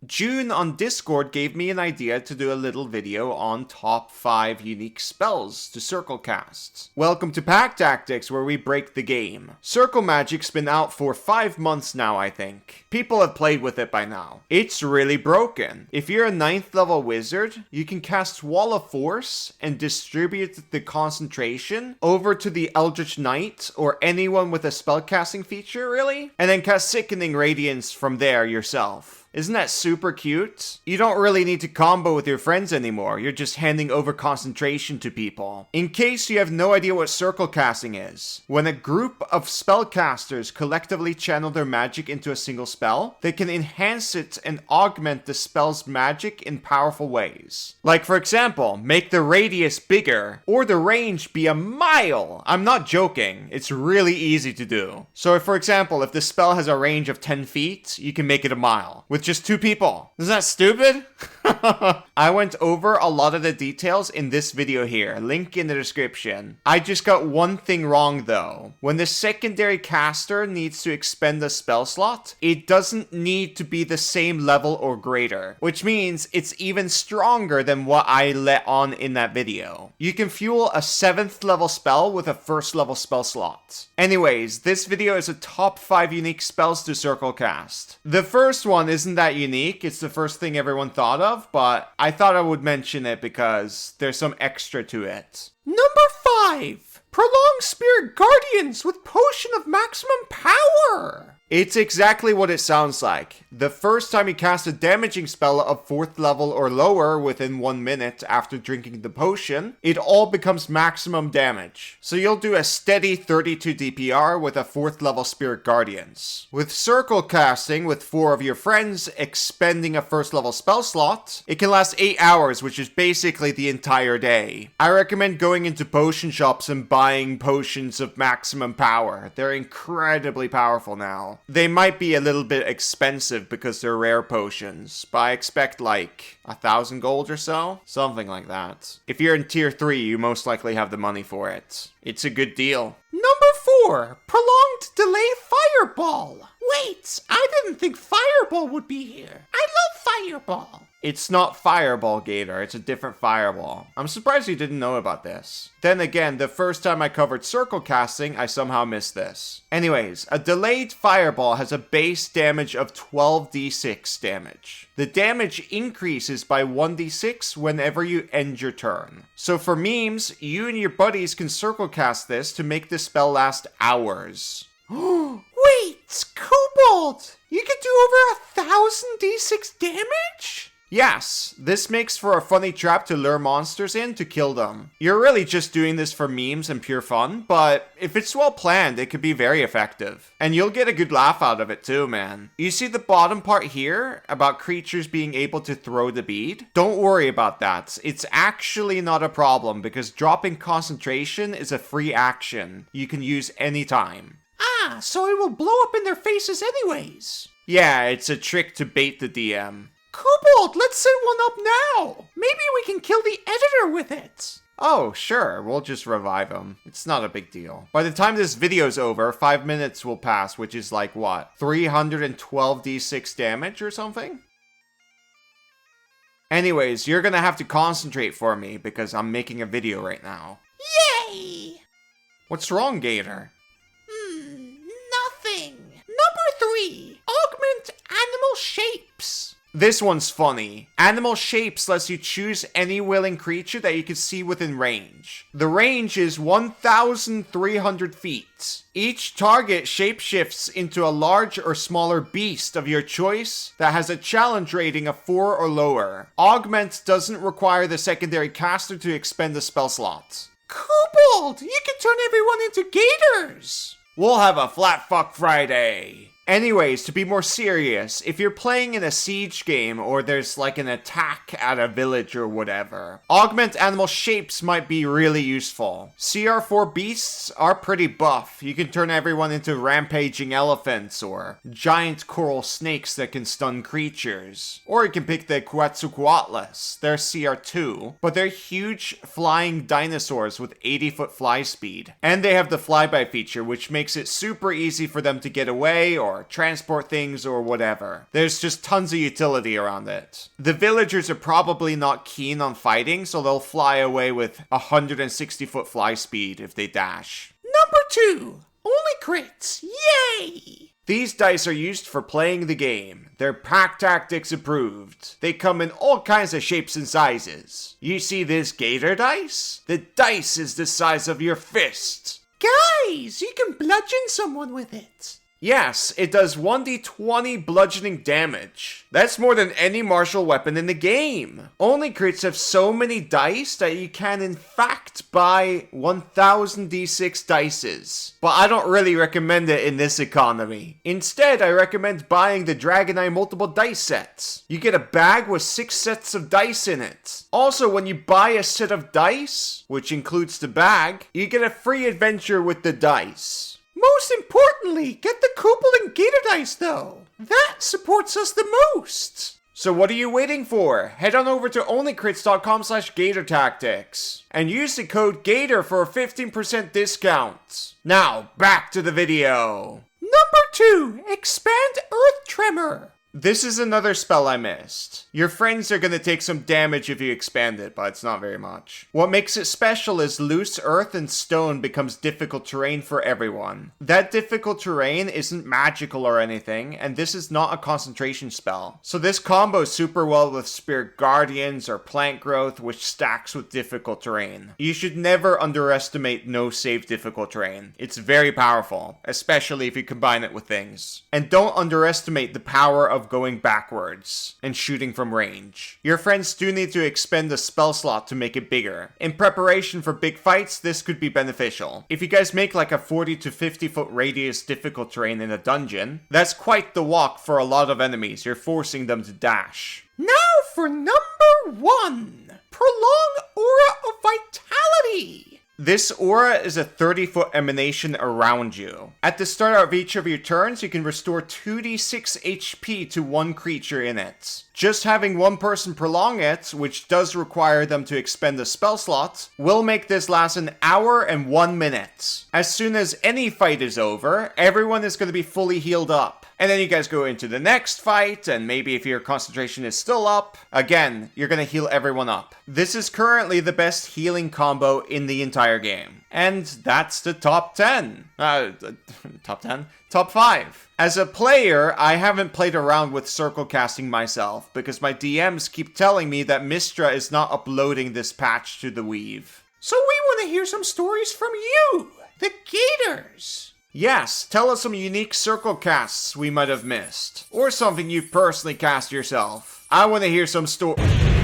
June on Discord gave me an idea to do a little video on top 5 unique spells to circle cast. Welcome to Pack Tactics, where we break the game. Circle Magic's been out for 5 months now, I think. People have played with it by now. It's really broken. If you're a 9th level wizard, you can cast Wall of Force and distribute the concentration over to the Eldritch Knight or anyone with a spellcasting feature, really? And then cast Sickening Radiance from there yourself. Isn't that super cute? You don't really need to combo with your friends anymore, you're just handing over concentration to people. In case you have no idea what circle casting is, when a group of spellcasters collectively channel their magic into a single spell, they can enhance it and augment the spell's magic in powerful ways. Like for example, make the radius bigger, or the range be a mile! I'm not joking, it's really easy to do. So for example, if the spell has a range of 10 feet, you can make it a mile. With just 2 people. Isn't that stupid? I went over a lot of the details in this video here, link in the description. I just got one thing wrong though. When the secondary caster needs to expend a spell slot, it doesn't need to be the same level or greater, which means it's even stronger than what I let on in that video. You can fuel a 7th level spell with a 1st level spell slot. Anyways, this video is a top 5 unique spells to circle cast. The first one isn't that unique, it's the first thing everyone thought of, but I thought I would mention it because there's some extra to it. Number 5! Prolonged Spirit Guardians with Potion of Maximum Power! It's exactly what it sounds like. The first time you cast a damaging spell of 4th level or lower within 1 minute after drinking the potion, it all becomes maximum damage. So you'll do a steady 32 DPR with a 4th level Spirit Guardians. With circle casting with 4 of your friends expending a 1st level spell slot, it can last 8 hours, which is basically the entire day. I recommend going into potion shops and buying potions of maximum power. They're incredibly powerful now. They might be a little bit expensive because they're rare potions, but I expect like 1,000 gold or so? Something like that. If you're in tier 3, you most likely have the money for it. It's a good deal. Number 4, Prolonged Delay Fireball. Wait, I didn't think Fireball would be here. I love Fireball. It's not Fireball, Gator. It's a different Fireball. I'm surprised you didn't know about this. Then again, the first time I covered circle casting, I somehow missed this. Anyways, a delayed Fireball has a base damage of 12d6 damage. The damage increases by 1d6 whenever you end your turn. So for memes, you and your buddies can circle cast this to make the spell last hours. Wait, Kobold! You can do over 1,000 d6 damage? Yes, this makes for a funny trap to lure monsters in to kill them. You're really just doing this for memes and pure fun, but if it's well planned, it could be very effective. And you'll get a good laugh out of it too, man. You see the bottom part here about creatures being able to throw the bead? Don't worry about that. It's actually not a problem because dropping concentration is a free action you can use anytime. Ah, so it will blow up in their faces anyways. Yeah, it's a trick to bait the DM. Kobold, let's set one up now! Maybe we can kill the editor with it! Oh, sure, we'll just revive him. It's not a big deal. By the time this video's over, 5 minutes will pass, which is like what? 312d6 damage or something? Anyways, you're gonna have to concentrate for me because I'm making a video right now. Yay! What's wrong, Gator? Nothing. Number 3, Augment Animal Shapes. This one's funny. Animal Shapes lets you choose any willing creature that you can see within range. The range is 1,300 feet. Each target shapeshifts into a large or smaller beast of your choice that has a challenge rating of 4 or lower. Augment doesn't require the secondary caster to expend a spell slot. Kobold, you can turn everyone into gators! We'll have a Flat Fuck Friday. Anyways, to be more serious, if you're playing in a siege game or there's like an attack at a village or whatever, Augment Animal Shapes might be really useful. CR4 beasts are pretty buff. You can turn everyone into rampaging elephants or giant coral snakes that can stun creatures. Or you can pick the Quetzalcoatlus. They're CR2, but they're huge flying dinosaurs with 80-foot fly speed. And they have the flyby feature, which makes it super easy for them to get away or or transport things or whatever. There's just tons of utility around it. The villagers are probably not keen on fighting, so they'll fly away with 160-foot fly speed if they dash. Number 2. Only crits. Yay! These dice are used for playing the game. They're Pack Tactics approved. They come in all kinds of shapes and sizes. You see this gator dice? The dice is the size of your fist. Guys, you can bludgeon someone with it. Yes, it does 1d20 bludgeoning damage. That's more than any martial weapon in the game. Only crits have so many dice that you can in fact buy 1000 d6 dices. But I don't really recommend it in this economy. Instead, I recommend buying the Dragonite multiple dice sets. You get a bag with 6 sets of dice in it. Also, when you buy a set of dice, which includes the bag, you get a free adventure with the dice. Most importantly, get the Kobold and Gator dice though. That supports us the most. So what are you waiting for? Head on over to onlycrits.com/gatortactics and use the code GATOR for a 15% discount. Now, back to the video. Number 2, Expand Earth Tremor. This is another spell I missed. Your friends are gonna take some damage if you expand it, but it's not very much. What makes it special is loose earth and stone becomes difficult terrain for everyone. That difficult terrain isn't magical or anything, and this is not a concentration spell. So this combos super well with Spirit Guardians or Plant Growth, which stacks with difficult terrain. You should never underestimate no save difficult terrain. It's very powerful, especially if you combine it with things. And don't underestimate the power of going backwards and shooting from range. Your friends do need to expend a spell slot to make it bigger. In preparation for big fights, this could be beneficial. If you guys make like a 40 to 50 foot radius difficult terrain in a dungeon, that's quite the walk for a lot of enemies. You're forcing them to dash. Now for number 1. Prolong Aura of Vitality. This aura is a 30-foot emanation around you. At the start of each of your turns, you can restore 2d6 HP to one creature in it. Just having one person prolong it, which does require them to expend a spell slot, will make this last an hour and 1 minute. As soon as any fight is over, everyone is going to be fully healed up. And then you guys go into the next fight, and maybe if your concentration is still up, again, you're going to heal everyone up. This is currently the best healing combo in the entire game. And that's the top 10. Top 10? Top 5. As a player, I haven't played around with circle casting myself, because my DMs keep telling me that Mystra is not uploading this patch to the Weave. So we want to hear some stories from you, the Gators. Yes, tell us some unique circle casts we might have missed. Or something you've personally cast yourself. I want to hear some stories.